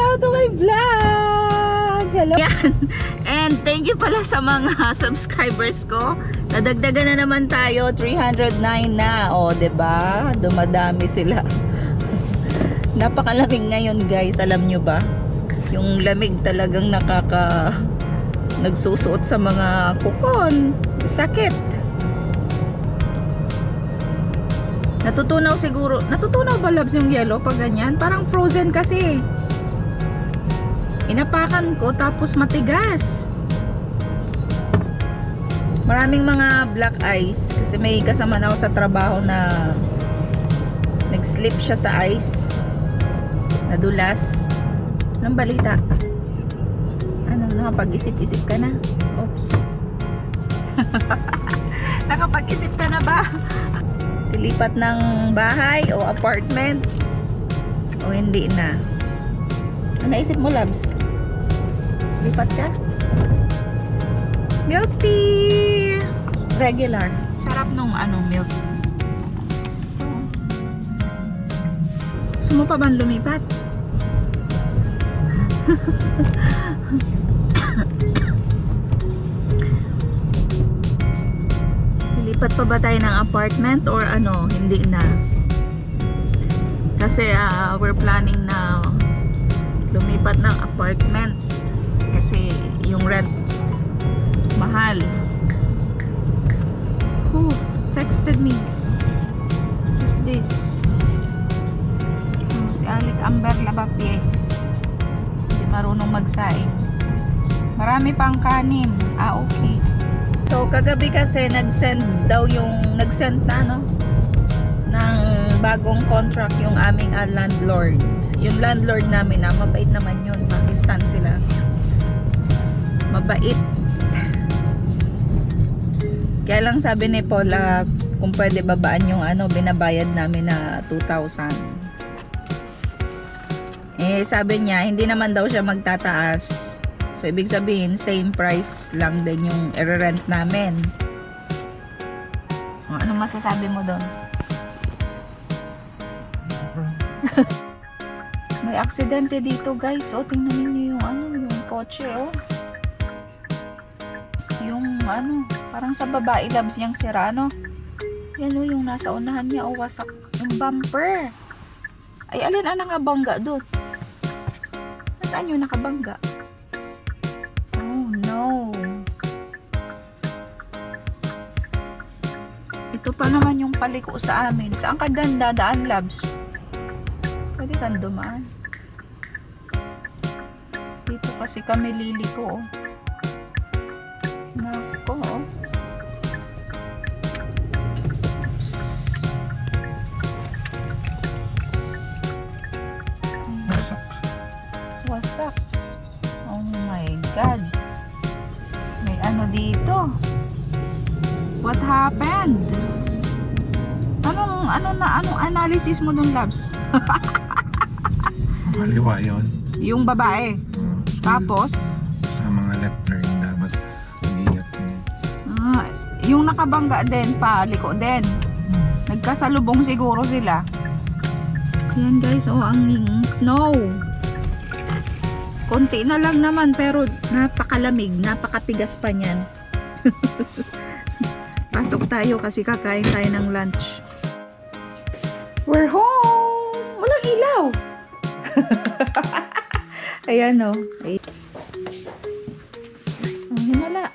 Welcome to my vlog! Hello! Yan. And thank you pala sa mga subscribers ko. Nadagdagan na naman tayo. 309 na. O, diba? Dumadami sila. Napakalamig ngayon, guys. Alam nyo ba? Yung lamig talagang nagsusuot sa mga kukon. Sakit. Natutunaw siguro. Natutunaw ba, Labs, yung yellow pag ganyan? Parang frozen kasi. Inapakan ko tapos matigas. Maraming mga black ice kasi may kasama na ako sa trabaho na nag-slip siya sa ice. Nadulas. Anong balita? Ano, nakapag-isip-isip ka na? Oops. Nakapag-isip ka na ba? Lilipat ng bahay o apartment o hindi na? Ano naisip mo, Labs? Lipat ka? Milk tea! Regular. Sarap nung milk. Gusto mo pa bang lumipat? Lilipat pa ba tayo ng apartment or hindi na? Kasi we're planning na lumipat ng apartment kasi yung rent mahal. Who texted me? Who's this? Si Alec Amber Labapie. Hindi marunong magsaing. Marami pang kanin. Okay. So kagabi kasi nag-send na ng bagong contract yung aming landlord. Yung landlord namin mabait naman yun. Pakistan sila. Mabait. Kaya lang sabi ni Paula kung pwede babaan yung binabayad namin na 2,000. Sabi niya hindi naman daw siya magtataas. So ibig sabihin same price lang din yung i-rent namin. Ano masasabi mo doon? May aksidente dito, guys. Tingnan niyo yung kotse, Yung parang sa babae, Labs, niyang sira, Yan yung nasa unahan niya, wasak yung bumper. Ay, alin ang nakabangga doon? Saan yung nakabangga? Oh, no. Ito pa naman yung paliko sa amin. Saan ka dadaan, Labs? Pwede kang dumaan. Dito kasi kami liliko, Nako, Oops. Wasak. Oh my God. May dito. What happened? Anong analysis mo dun, Labs? Maliwa yun. Yung babae. Tapos? Sa mga left turn dapat mag-ingat yun. Yung nakabangga din, paliko din. Nagkasalubong siguro sila. Yan, guys, ang snow. Konti na lang naman pero napakalamig, napakatigas pa niyan. Pasok tayo kasi kakain tayo ng lunch. We're home! Walang ilaw! Ayan himala.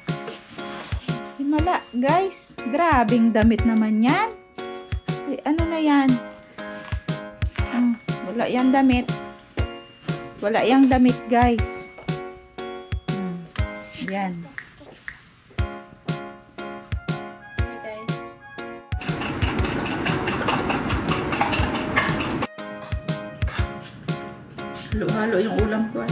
Himala, guys. Grabing damit naman yan. Ay, ano na yan? Wala yang damit. Wala yang damit, guys. Yan. Halo-halo yung ulam ko.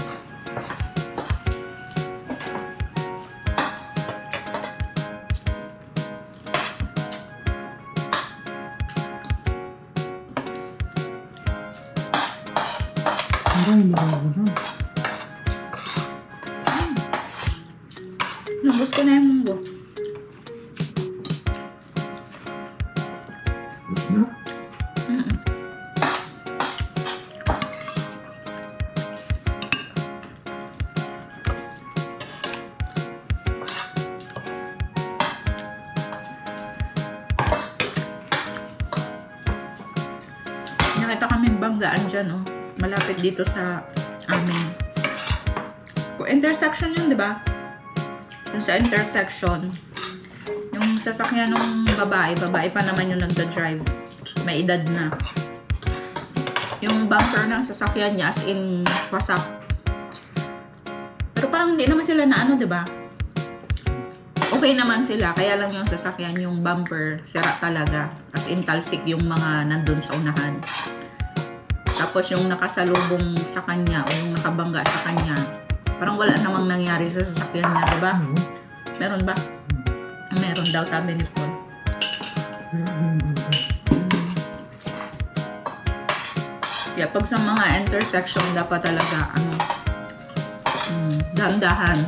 Nubos ko na yung munggo. daan dyan, oh. Malapit dito sa amin. Kung intersection yun, di ba? Kung sa intersection, yung sasakyan ng babae pa naman yung nagda-drive. May edad na. Yung bumper ng sasakyan niya, as in, wasak. Pero parang hindi naman sila na ano, di ba? Okay naman sila, kaya lang yung sasakyan, yung bumper, sira talaga. As in, talsik yung mga nandun sa unahan. Tapos yung nakasalubong sa kanya o yung nakabangga sa kanya, parang wala namang nangyari sa sasakyan niya, diba? Meron ba? Meron daw, sabi ni Paul. Kaya pag sa mga intersection, dapat talaga, dahan-dahan.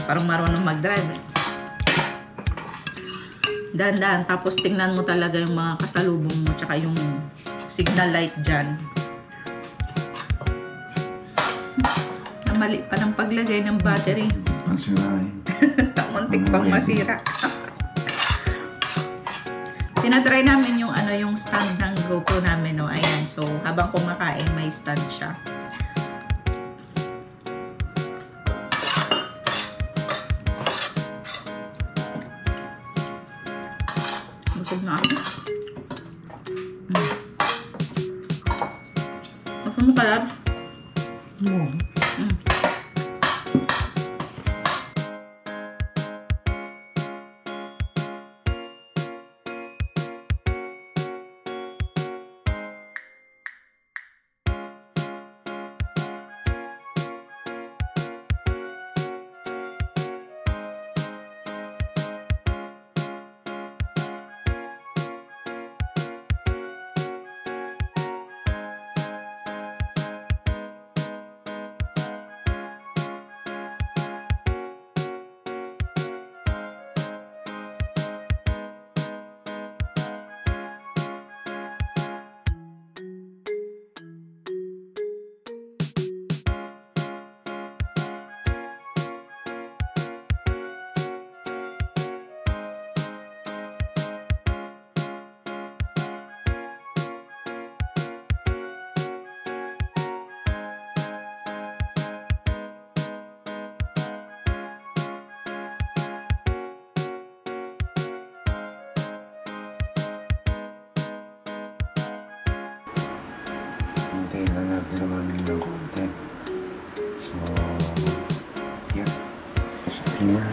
Parang marunong mag-drive. Dahan-dahan. Tapos tingnan mo talaga yung mga kasalubong mo, tsaka yung signal light dyan. Mali pa ng paglagay ng battery. Masirain. Muntik pang masira. Tinatry namin yung yung stand ng GoPro namin, no. Ayan. So, habang kumakain, may stand siya. Busog na ako. Gusto mo ka, Labs? Hintayin lang natin na mamili ng konti. So, yeah. Steamer.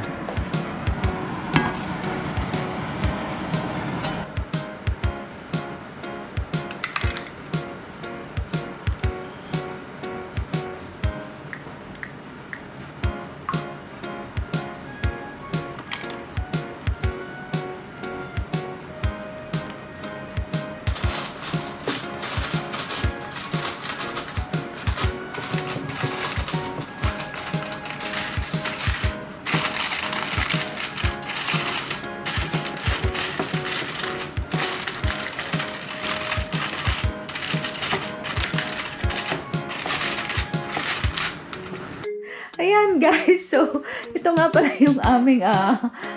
Ayan guys, so ito nga pala yung aming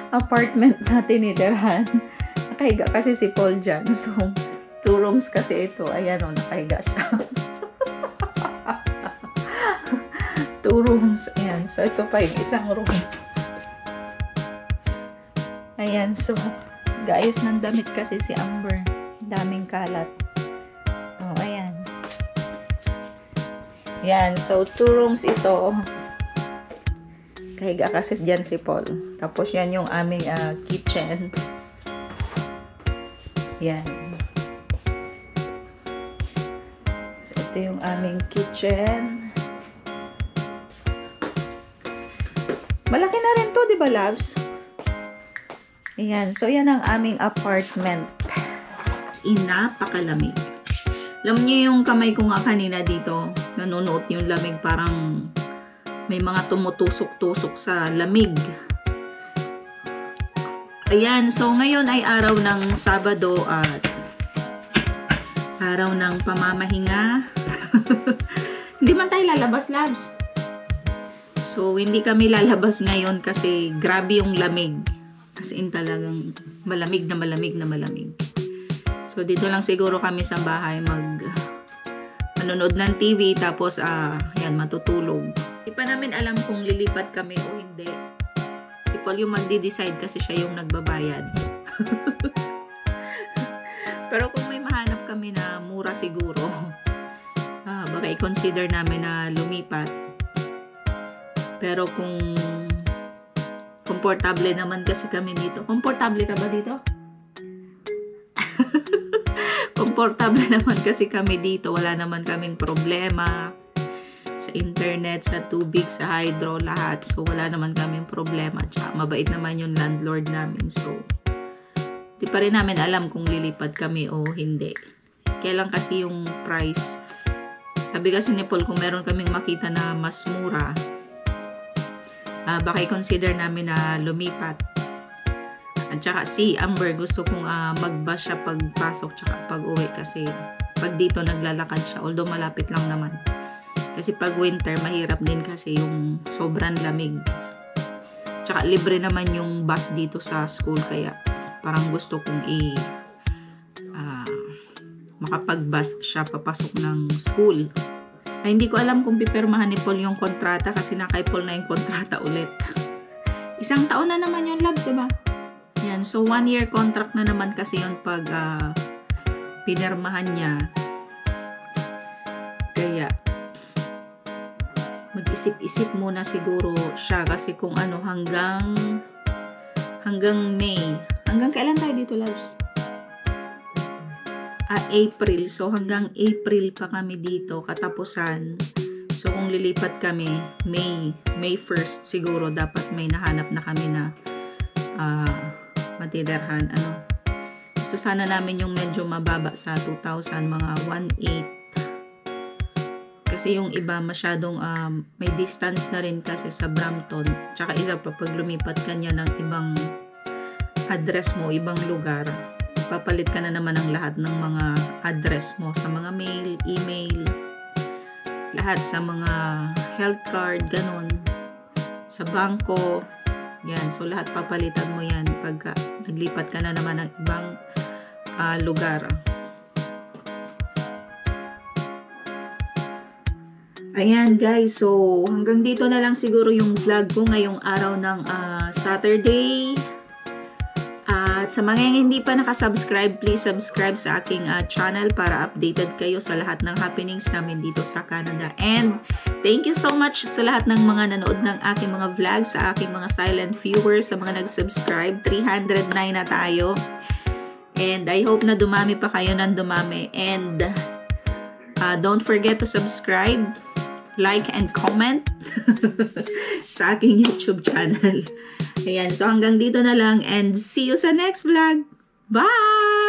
apartment na tinitirahan. Nakahiga kasi si Paul dyan. So, 2 rooms kasi ito. Ayan o, nakahiga siya. 2 rooms. Ayan. So, ito pa yung isang room. Ayan. So, gaayos ng damit kasi si Amber. Daming kalat. Oh, ayan. Ayan. So, 2 rooms ito. Kahiga kasi dyan si Paul. Tapos yan yung aming kitchen. Yan. So, ito yung aming kitchen. Malaki na rin to, di ba, Labs? Ayan. So, yan ang aming apartment. Napakalamig. Alam niyo yung kamay ko nga kanina dito. Nanunuot yung lamig, parang may mga tumutusok-tusok sa lamig. Ayan, so ngayon ay araw ng Sabado at araw ng pamamahinga. Hindi man tayo lalabas, Labs. So, hindi kami lalabas ngayon kasi grabe yung lamig. As in talagang malamig na malamig na malamig. So, dito lang siguro kami sa bahay manonood ng TV, tapos yan, matutulog. Di pa namin alam kung lilipat kami o hindi. Si Paul yung magde-decide kasi siya yung nagbabayad. Pero kung may mahanap kami na mura siguro, baka i-consider namin na lumipat. Pero kung komportable naman kasi kami dito. Komportable ka ba dito? Komportable naman kasi kami dito. Wala naman kaming problema sa internet, sa tubig, sa hydro, lahat. So, wala naman kaming problema. Tsaka, mabait naman yung landlord namin. So, di pa rin namin alam kung lilipad kami o hindi. Kailan kasi yung price. Sabi kasi ni Paul, kung meron kaming makita na mas mura, baka i-consider namin na lumipat. At saka si Amber, gusto kong mag-bus siya pagpasok tsaka pag-uwi kasi pag dito naglalakad siya, although malapit lang naman. Kasi pag winter, mahirap din kasi yung sobrang lamig. Tsaka libre naman yung bus dito sa school, kaya parang gusto kong makapag-bus siya papasok ng school. Ay, hindi ko alam kung pipirmahan ni Paul yung kontrata kasi nakay Paul na yung kontrata ulit. Isang taon na naman yung love, diba? Yan. So, 1-year contract na naman kasi yun pag pinirmahan niya. Kaya, mag-isip-isip muna siguro siya kasi kung ano hanggang May. Hanggang kailan tayo dito, loves? April. So, hanggang April pa kami dito, katapusan. So, kung lilipat kami, May 1st siguro, dapat may nahanap na kami na matitirhan. So, sana namin yung medyo mababa sa 2,000, mga 1,800. Kasi yung iba masyadong may distance na rin kasi sa Brampton. Tsaka isa pa, pag lumipat ka niya ng ibang address mo, ibang lugar, papalit ka na naman ng lahat ng mga address mo sa mga mail, email, lahat sa mga health card, ganun, sa bangko, yan. So, lahat papalitan mo yan pag naglipat ka na naman ng ibang lugar. Ayan guys, so hanggang dito na lang siguro yung vlog ko ngayong araw ng Saturday. At sa mga hindi pa nakasubscribe, please subscribe sa aking channel para updated kayo sa lahat ng happenings namin dito sa Canada. And thank you so much sa lahat ng mga nanood ng aking mga vlogs, sa aking mga silent viewers, sa mga nag-subscribe. 309 na tayo. And I hope na dumami pa kayo ng dumami. And don't forget to subscribe, like, and comment sa aking YouTube channel. Ayan, so hanggang dito na lang and see you sa next vlog. Bye!